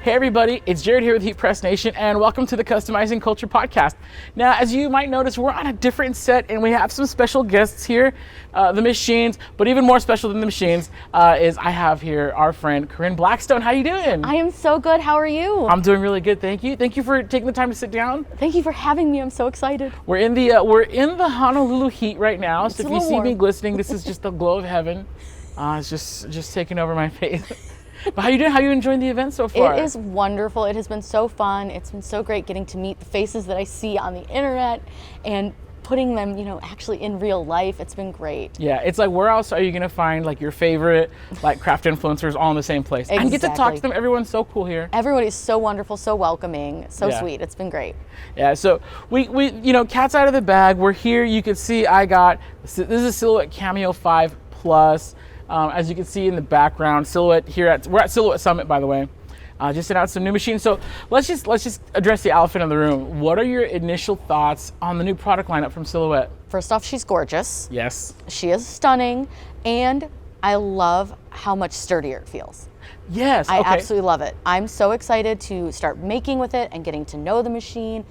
Hey everybody, it's Jared here with Heat Press Nation, and welcome to the Customizing Culture Podcast. Now, as you might notice, we're on a different set, and we have some special guests here, the machines. But even more special than the machines is I have here our friend Corinne Blackstone. How you doing? I am so good. How are you? I'm doing really good, thank you. Thank you for taking the time to sit down. Thank you for having me. I'm so excited. We're in the Honolulu heat right now, so if you see me glistening, this is just the glow of heaven. It's just taking over my face. But how you doing? How you enjoying the event so far? It is wonderful. It has been so fun. It's been so great getting to meet the faces that I see on the internet and putting them, actually in real life. It's been great. Yeah, it's like, where else are you gonna find like your favorite craft influencers all in the same place? Exactly. And get to talk to them. Everyone's so cool here. Everybody is so wonderful, so welcoming, so sweet. It's been great. Yeah, so we cat's out of the bag. We're here. You can see this is a Silhouette Cameo 5 Plus. As you can see in the background, Silhouette we're at Silhouette Summit, by the way. Just announced some new machines. So let's just address the elephant in the room. What are your initial thoughts on the new product lineup from Silhouette? First off, she's gorgeous. Yes. She is stunning, and I love how much sturdier it feels. Yes. I absolutely love it. I'm so excited to start making with it and getting to know the machine.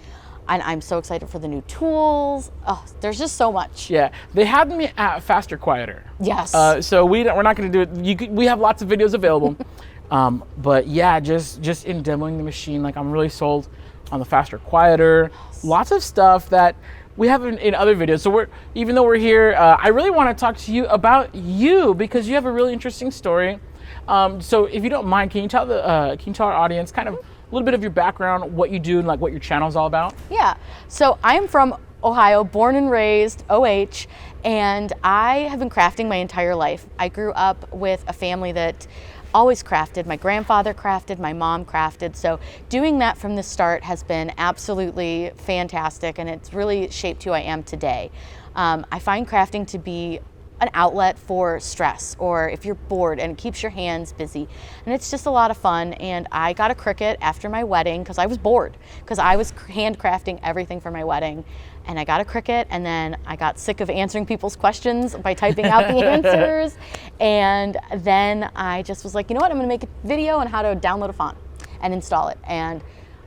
And I'm so excited for the new tools. Oh, there's just so much. Yeah, they had me at Faster, Quieter. Yes. So we're not going to do it. We have lots of videos available. But yeah, just in demoing the machine, I'm really sold on the Faster, Quieter. Yes. Lots of stuff that we have in other videos. So even though we're here, I really want to talk to you about you because you have a really interesting story. So if you don't mind, can you tell our audience kind of a little bit of your background, what you do, and what your channel is all about? Yeah, so I'm from Ohio, born and raised, OH, and I have been crafting my entire life. I grew up with a family that always crafted. My grandfather crafted, my mom crafted, so doing that from the start has been absolutely fantastic, and it's really shaped who I am today. I find crafting to be an outlet for stress, or if you're bored, and it keeps your hands busy, and it's just a lot of fun. And I got a Cricut after my wedding because I was bored, because I was handcrafting everything for my wedding, and I got a Cricut, and then I got sick of answering people's questions by typing out the answers, and then I just was like, you know what, I'm gonna make a video on how to download a font and install it. And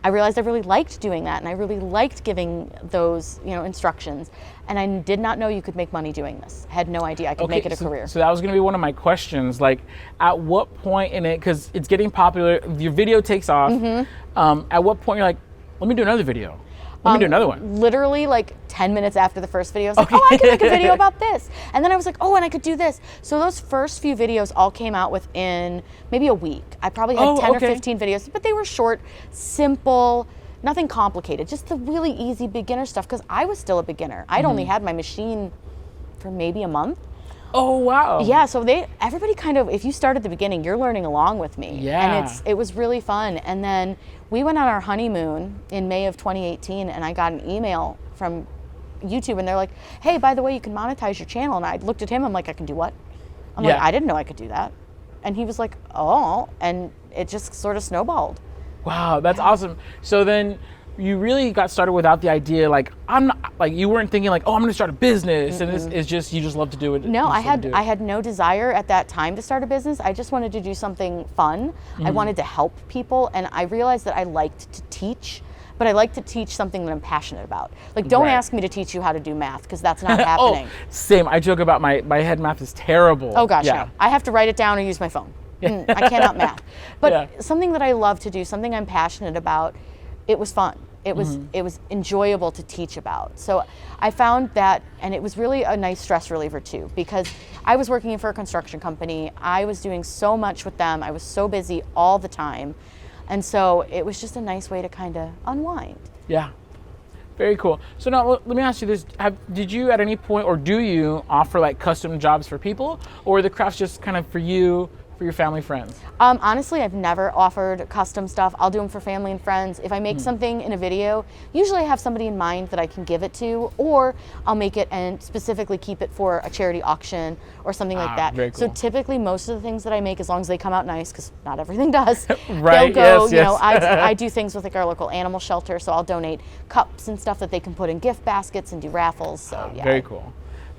I realized I really liked doing that, and I really liked giving those, instructions. And I did not know you could make money doing this. I had no idea I could make it a career. So that was going to be one of my questions. At what point in it, because it's getting popular, your video takes off. Mm-hmm. At what point you're like, let me do another video. Let me do another one. Literally 10 minutes after the first video, I was like, oh, I can make a video about this. And then I was like, oh, and I could do this. So those first few videos all came out within maybe a week. I probably had 10 or 15 videos, but they were short, simple, nothing complicated, just the really easy beginner stuff, because I was still a beginner. I'd only had my machine for maybe a month. Oh, wow. Yeah, so everybody kind of, if you start at the beginning, you're learning along with me. Yeah. And it was really fun. And then we went on our honeymoon in May of 2018, and I got an email from YouTube, and they're like, hey, by the way, you can monetize your channel. And I looked at him, I'm like, I can do what? I'm like, I didn't know I could do that. And he was like, oh, and it just sort of snowballed. Wow, that's awesome. So then you really got started without the idea, you weren't thinking oh, I'm gonna start a business. Mm-mm. And this is just, you just love to do it. No, I had no desire at that time to start a business. I just wanted to do something fun. Mm-hmm. I wanted to help people, and I realized that I liked to teach, but I like to teach something that I'm passionate about. Don't ask me to teach you how to do math, because that's not happening. Same, I joke about my head math is terrible. Oh gosh, no. I have to write it down or use my phone. I cannot math. But something that I love to do, something I'm passionate about, it was fun. It was enjoyable to teach about. So I found that, and it was really a nice stress reliever too, because I was working for a construction company. I was doing so much with them. I was so busy all the time. And so it was just a nice way to kind of unwind. Yeah. Very cool. So now let me ask you this. Did you at any point, or do you offer custom jobs for people, or are the crafts just kind of for you, for your family, friends? Honestly, I've never offered custom stuff. I'll do them for family and friends. If I make something in a video, usually I have somebody in mind that I can give it to, or I'll make it and specifically keep it for a charity auction or something like that. Very cool. So typically most of the things that I make, as long as they come out nice, because not everything does, right, they'll go, yes. I do things with our local animal shelter, so I'll donate cups and stuff that they can put in gift baskets and do raffles. So yeah. Very cool.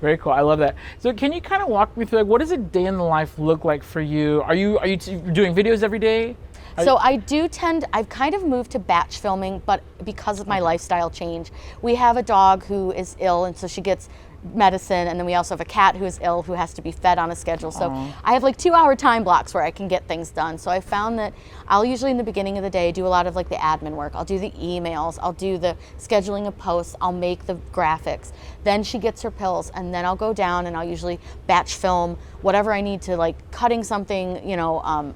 Very cool. I love that. So can you kind of walk me through what does a day in the life look like for you? Are you doing videos every day? So I've kind of moved to batch filming, but because of my lifestyle change, we have a dog who is ill, and so she gets medicine, and then we also have a cat who is ill who has to be fed on a schedule. So I have like 2-hour time blocks where I can get things done. So I found that I'll usually in the beginning of the day do a lot of like the admin work. I'll do the emails, I'll do the scheduling of posts, I'll make the graphics. Then she gets her pills, and then I'll go down and I'll usually batch film whatever I need to, like cutting something,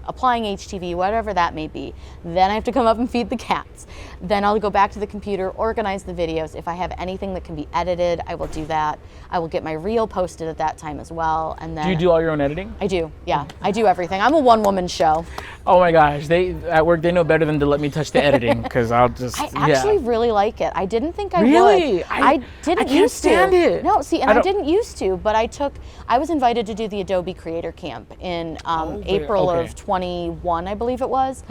applying HTV, whatever that may be. Then I have to come up and feed the cats. Then I'll go back to the computer, organize the videos. If I have anything that can be edited, I will do that. I will get my reel posted at that time as well. And then Do you do all your own editing? I do, yeah. I do everything. I'm a one-woman show. Oh my gosh, at work they know better than to let me touch the editing because I'll just. I actually really like it. I didn't think I really? would. I didn't can't used stand to. it. No, see, and I didn't used to, but I was invited to do the Adobe Creator Camp in April of 21, I believe it was,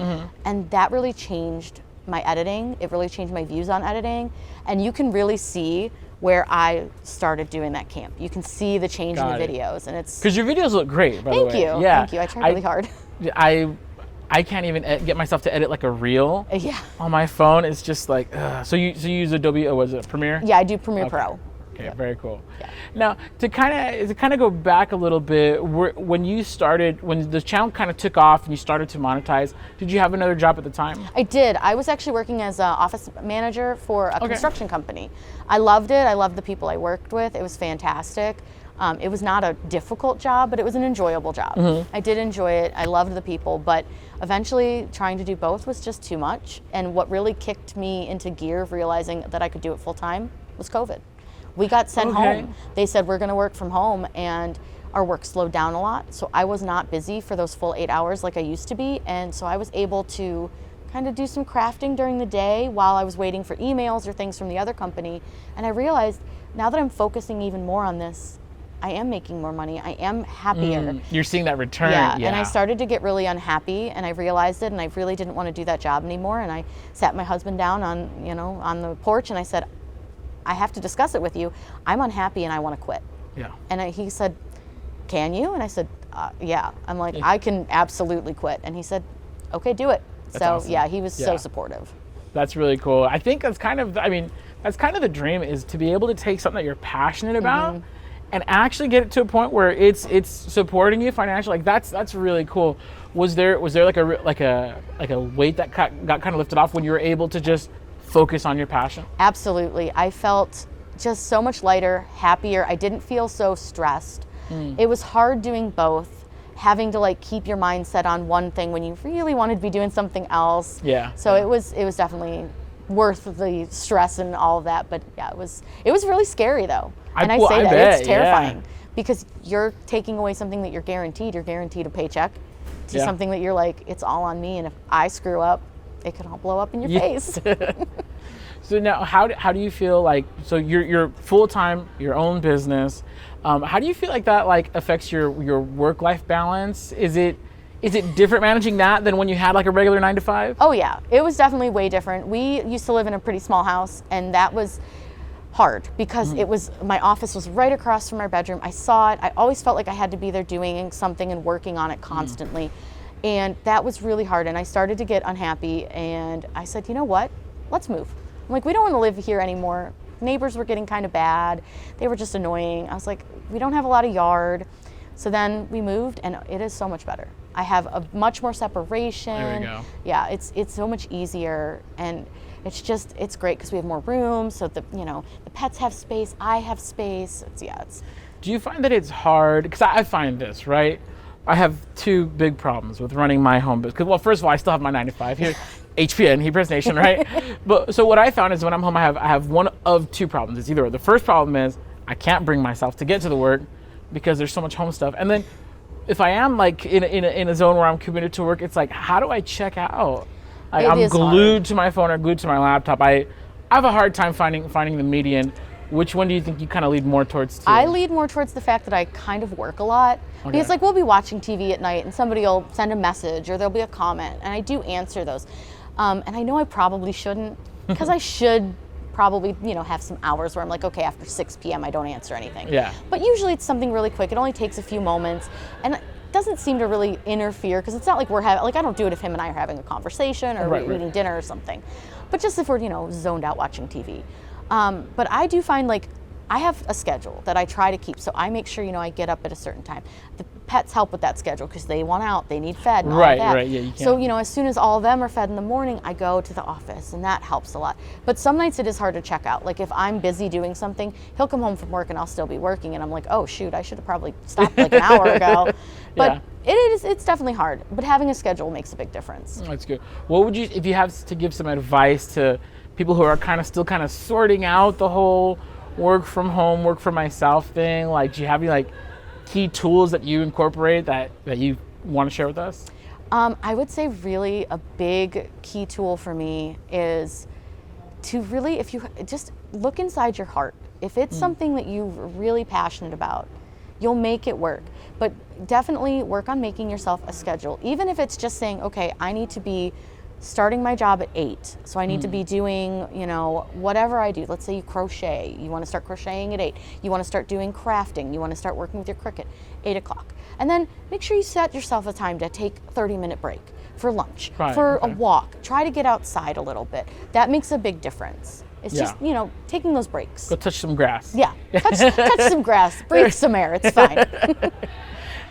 and that really changed my editing. It really changed my views on editing, and you can really see where I started doing that camp. You can see the change in the videos, and it's because your videos look great. By the way, thank you. Yeah, thank you. I try really hard. I can't even get myself to edit like a reel. Yeah. On my phone, it's just like so you use Adobe? Was it Premiere? Yeah, I do Premiere Pro. Okay, Yep. very cool. Yeah. Now, to kind of go back a little bit, when the channel kind of took off and you started to monetize, did you have another job at the time? I did. I was actually working as an office manager for a construction company. I loved it. I loved the people I worked with. It was fantastic. It was not a difficult job, but it was an enjoyable job. I did enjoy it. I loved the people, but eventually trying to do both was just too much. And what really kicked me into gear of realizing that I could do it full time was COVID. We got sent home. They said, we're gonna work from home, and our work slowed down a lot. So I was not busy for those full 8 hours like I used to be. And so I was able to kind of do some crafting during the day while I was waiting for emails or things from the other company. And I realized now that I'm focusing even more on this, I am making more money. I am happier. You're seeing that return. Yeah, and I started to get really unhappy, and I realized it, and I really didn't want to do that job anymore. And I sat my husband down on the porch, and I said, I have to discuss it with you. I'm unhappy, and I want to quit. Yeah. And he said, can you? And I said, yeah. I'm like, I can absolutely quit. And he said, okay, do it. That's awesome. Yeah, he was so supportive. That's really cool. I think that's kind of the dream, is to be able to take something that you're passionate about and actually get it to a point where it's supporting you financially. Like that's really cool. Was there like a weight that got kind of lifted off when you were able to just focus on your passion? Absolutely. I felt just so much lighter, happier. I didn't feel so stressed. It was hard doing both, having to like keep your mind set on one thing when you really wanted to be doing something else. Yeah. So it was definitely worth the stress and all of that. But yeah, it was really scary though. And I say that it's terrifying because you're taking away something that you're guaranteed. You're guaranteed a paycheck to something that you're like, it's all on me, and if I screw up, it could all blow up in your face. So now, how do you feel like? So you're full time, your own business. How do you feel like that affects your work-life balance? Is it different managing that than when you had like a regular 9 to 5? Oh yeah, it was definitely way different. We used to live in a pretty small house, and that was hard because my office was right across from our bedroom. I saw it. I always felt like I had to be there doing something and working on it constantly. And that was really hard. And I started to get unhappy, and I said, you know what? Let's move. I'm like, we don't want to live here anymore. Neighbors were getting kind of bad. They were just annoying. I was like, we don't have a lot of yard. So then we moved, and it is so much better. I have a much more separation. There we go. Yeah, it's so much easier, and it's great because we have more rooms. So the pets have space. I have space. Do you find that it's hard? Because I find this, right? I have two big problems with running my home business. Well, first of all, I still have my 9 to 5 here, HPN, Hebrews Nation, right? But so what I found is when I'm home, I have one of two problems. It's either the first problem is I can't bring myself to get to the work because there's so much home stuff, and then if I am like in a zone where I'm committed to work, it's like, how do I check out? I'm glued to my phone or glued to my laptop. I have a hard time finding the median. Which one do you think you kind of lead more towards? I lead more towards the fact that I kind of work a lot. Okay. Because like we'll be watching TV at night and somebody will send a message or there'll be a comment, and I do answer those. And I know I probably shouldn't, because I should probably have some hours where I'm like, okay, after 6 p.m. I don't answer anything. Yeah. But usually it's something really quick. It only takes a few moments, and doesn't seem to really interfere, because it's not like we're having, like I don't do it if him and I are having a conversation or we're eating dinner or something, but just if we're, zoned out watching TV. But I do find like I have a schedule that I try to keep, so I make sure, I get up at a certain time. The pets help with that schedule because they want out, they need fed and all that. Right, yeah, you can't. So, as soon as all of them are fed in the morning, I go to the office, and that helps a lot. But some nights it is hard to check out. Like if I'm busy doing something, he'll come home from work and I'll still be working, and I'm like, oh shoot, I should have probably stopped like an hour ago. But it's definitely hard, but having a schedule makes a big difference. That's good. What would you, if you have to give some advice to people who are still sorting out the whole work from home, work for myself thing, like do you have any key tools that you incorporate that you want to share with us? I would say really a big key tool for me is to really, if you just look inside your heart, if it's something that you're really passionate about, you'll make it work. But definitely work on making yourself a schedule, even if it's just saying, okay, I need to be starting my job at 8, so I need to be doing, whatever I do. Let's say you crochet, you want to start crocheting at 8. You want to start doing crafting, you want to start working with your Cricut, 8 o'clock. And then make sure you set yourself a time to take a 30-minute break for lunch, for a walk. Try to get outside a little bit. That makes a big difference. It's just, taking those breaks. Go touch some grass. Yeah, touch some grass, breathe some air, it's fine.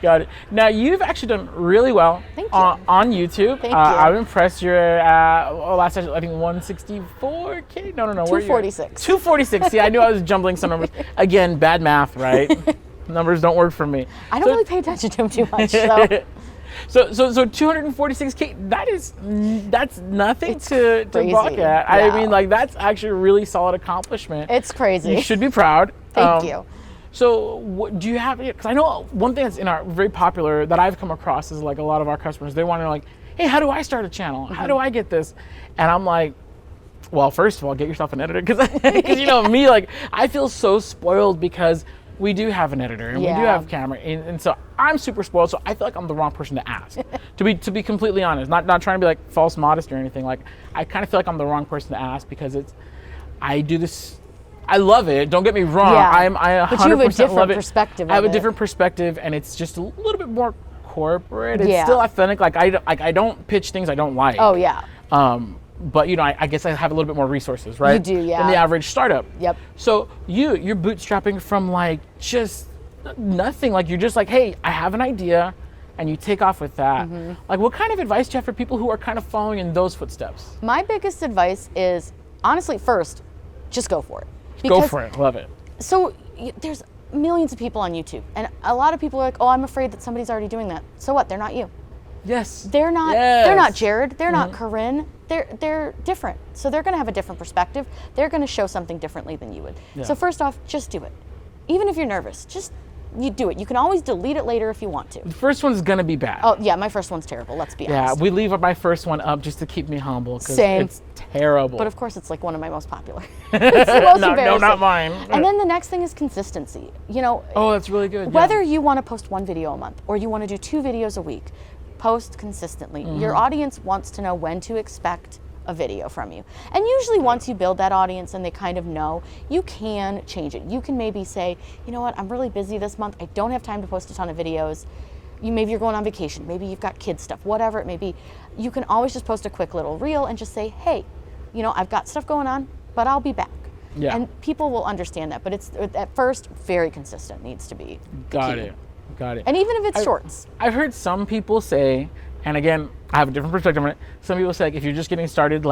Got it. Now you've actually done really well on YouTube. Thank you. I'm impressed. You're at last I think 164K. No. 246. 246. See, I knew I was jumbling some numbers. Again, bad math, right? Numbers don't work for me. I don't really pay attention to them too much. So 246K. That's nothing to balk at. Yeah. I mean, that's actually a really solid accomplishment. It's crazy. You should be proud. Thank you. So what do you have, because I know one thing that's very popular that I've come across is a lot of our customers, they want to know hey, how do I start a channel? How do I get this? And I'm like, well, first of all, get yourself an editor, because me, I feel so spoiled because we do have an editor and we do have camera, and so I'm super spoiled, so I feel like I'm the wrong person to ask. to be completely honest, not trying to be false modest or anything, I kind of feel like I'm the wrong person to ask because I do this. I love it. Don't get me wrong. I 100% but you have a different love it. Perspective. I have a different perspective, and it's just a little bit more corporate. It's Yeah. still authentic. I don't pitch things I don't like. Oh yeah. But I guess I have a little bit more resources, right? You do, yeah. Than the average startup. Yep. So you're bootstrapping from just nothing. You're just hey, I have an idea, and you take off with that. What kind of advice do you have for people who are kind of following in those footsteps? My biggest advice is honestly, first, just go for it. Go for it. Love it. So there's millions of people on YouTube, and a lot of people are like, oh, I'm afraid that somebody's already doing that. So what? They're not you. Yes. They're not. Yes. They're not Jared. They're not Corinne. They're different. So they're going to have a different perspective. They're going to show something differently than you would. Yeah. So first off, just do it. Even if you're nervous, you do it. You can always delete it later if you want to. The first one's gonna be bad. Oh yeah, my first one's terrible. Let's be honest. Yeah, we leave my first one up just to keep me humble because Same. it's terrible. But of course, it's one of my most popular. It's the most no, embarrassing. not mine. And then the next thing is consistency. Oh, that's really good. Whether you want to post 1 video a month or you want to do 2 videos a week, post consistently. Your audience wants to know when to expect a video from you. And usually once you build that audience and they kind of know, you can change it. You can maybe say, you know what, I'm really busy this month. I don't have time to post a ton of videos. Maybe you're going on vacation. Maybe you've got kids stuff, whatever it may be. You can always just post a quick little reel and just say, hey, I've got stuff going on, but I'll be back. Yeah. And people will understand that. But it's at first very consistent needs to be. Got key. it. And even if it's shorts. I've heard some people say, and again, I have a different perspective on it. Some people say if you're just getting started,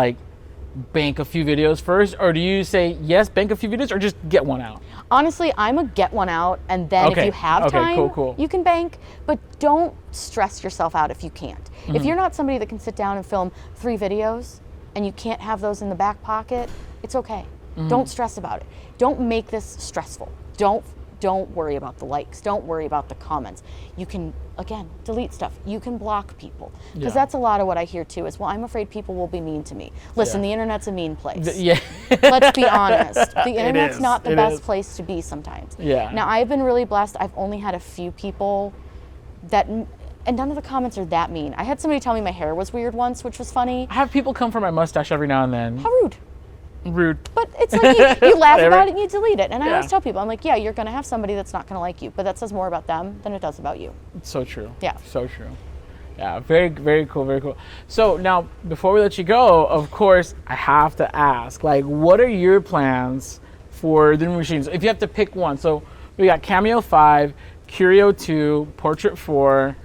bank a few videos first, or do you say yes, bank a few videos, or just get one out? Honestly, I'm a get one out, and then if you have time, cool. you can bank, but don't stress yourself out if you can't. If you're not somebody that can sit down and film 3 videos, and you can't have those in the back pocket, it's okay. Don't stress about it. Don't make this stressful. Don't worry about the likes. Don't worry about the comments. You can, again, delete stuff. You can block people. Because that's a lot of what I hear too is, well, I'm afraid people will be mean to me. Listen, the internet's a mean place. Let's be honest. The internet's not the best place to be sometimes. Yeah. Now, I've been really blessed. I've only had a few people and none of the comments are that mean. I had somebody tell me my hair was weird once, which was funny. I have people come for my mustache every now and then. How rude. Rude. But it's like you laugh Whatever. about it and you delete it. And I Yeah. always tell people, I'm like, yeah, you're going to have somebody that's not going to like you, but that says more about them than it does about you. So true. Yeah. So true. Yeah, very, very cool, very cool. So now, before we let you go, of course, I have to ask, like, what are your plans for the new machines? If you have to pick one. So we got Cameo 5, Curio 2, Portrait 4.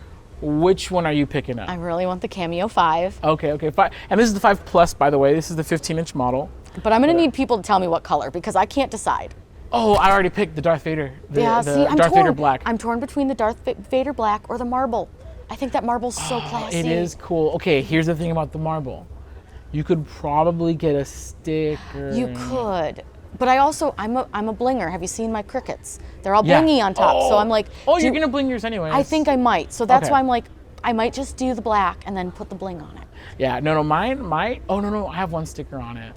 Which one are you picking up? I really want the Cameo 5. Okay, 5. And this is the 5 Plus, by the way. This is the 15-inch model. But I'm going to need people to tell me what color because I can't decide. Oh, I already picked the Darth Vader. The I'm Darth torn. Vader Black. I'm torn between the Darth Vader Black or the marble. I think that marble's so classy. It is cool. Okay, here's the thing about the marble. You could probably get a sticker. You could. But I'm a blinger. Have you seen my crickets? They're all Yeah. blingy on top. So I'm like, you're gonna bling yours anyway. I think I might. So that's Okay. why I'm like, I might just do the black and then put the bling on it. Yeah, no, mine might. Oh no, I have one sticker on it.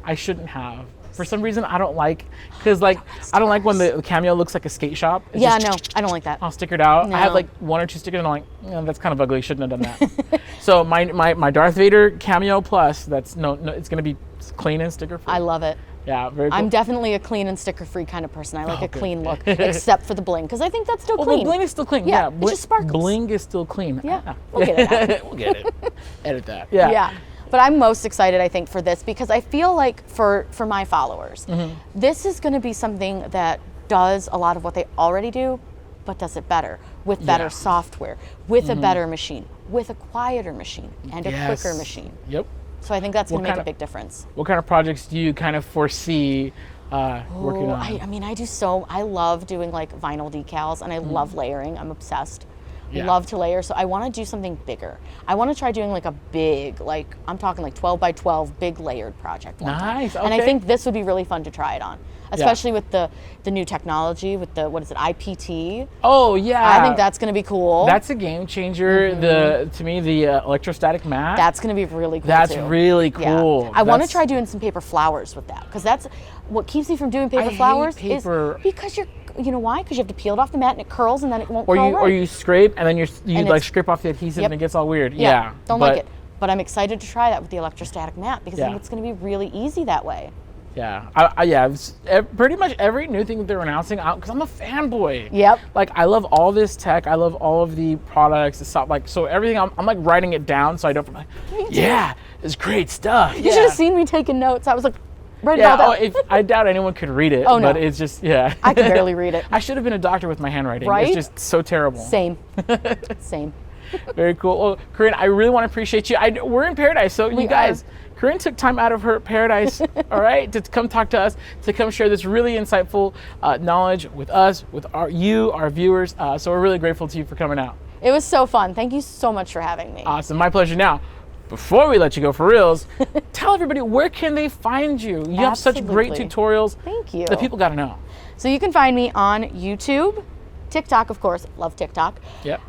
I shouldn't have. For some reason, I don't like, cause like I don't like when the Cameo looks like a skate shop. It's Yeah, just no, I don't like that. all stickered out. I have No. like 1 or 2 stickers, and I'm like, that's kind of ugly. Shouldn't have done that. So my Darth Vader Cameo Plus. That's no, it's gonna be clean and sticker free. I love it. Yeah, very cool. I'm definitely a clean and sticker-free kind of person. I like a good. clean look, except for the bling, because I think that's still Well, clean. the bling is still clean. Yeah, it just sparkles. Bling is still clean. Yeah, we'll get it out. We'll get it. Edit that. Yeah. Yeah. But I'm most excited, I think, for this because I feel like for my followers, Mm-hmm. this is going to be something that does a lot of what they already do, but does it better with better Yeah. software, with a better machine, with a quieter machine, and a Yes. quicker machine. Yep. So I think that's going to make kind a of- big difference. What kind of projects do you kind of foresee working Oh, on? I mean, I love doing like vinyl decals and I love layering. I'm obsessed. Yeah. I love to layer. So I want to do something bigger. I want to try doing like a big, like I'm talking like 12 by 12 big layered project. one time. Nice, And I okay. think this would be really fun to try it on, especially with the new technology, with the, what is it, IPT. Oh yeah. I think that's going to be cool. That's a game changer. To me, the electrostatic mat. That's going to be really cool That's too. really Yeah. cool. I want to That's- try doing some paper flowers with that because that's what keeps me from doing paper hate flowers paper. is because you know why? Because you have to peel it off the mat and it curls and then it won't Or curl you right. or you scrape and then you And like it's- scrape off the adhesive Yep. and it gets all weird. Yeah. Don't but, like it. But I'm excited to try that with the electrostatic mat because I Yeah. think it's going to be really easy that way. Yeah, pretty much every new thing that they're announcing, because I'm a fanboy. Yep. Like I love all this tech. I love all of the products. The stuff, like so everything. I'm like writing it down so I don't. Like, yeah, it's great stuff. You should have seen me taking notes. I was like, write it all Yeah. down. I doubt anyone could read it. Oh, no. But it's just yeah. I can barely read it. I should have been a doctor with my handwriting. Right? It's just so terrible. Same. Same. Very cool. Well, Corinne, I really want to appreciate you. We're in paradise, so you We guys, Corinne took time out of her paradise, all right, to come talk to us, to come share this really insightful knowledge with us, with our viewers. So we're really grateful to you for coming out. It was so fun. Thank you so much for having me. Awesome. My pleasure. Now, before we let you go for reals, tell everybody, where can they find you? You have such great Absolutely. tutorials. Thank you. that people got to know. So you can find me on YouTube, TikTok, of course. Love TikTok. Yep.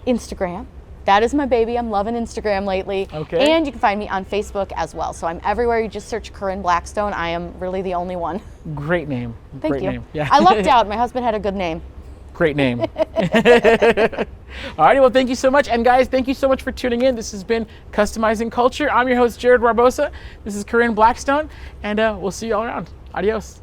Instagram. That is my baby. I'm loving Instagram lately. Okay. And you can find me on Facebook as well. So I'm everywhere. You just search Corinne Blackstone. I am really the only one. Great name. Thank Great you. name. Yeah. I lucked out. My husband had a good name. Great name. Alrighty, well, thank you so much. And guys, thank you so much for tuning in. This has been Customizing Culture. I'm your host, Jared Barbosa. This is Corinne Blackstone, and we'll see you all around. Adios.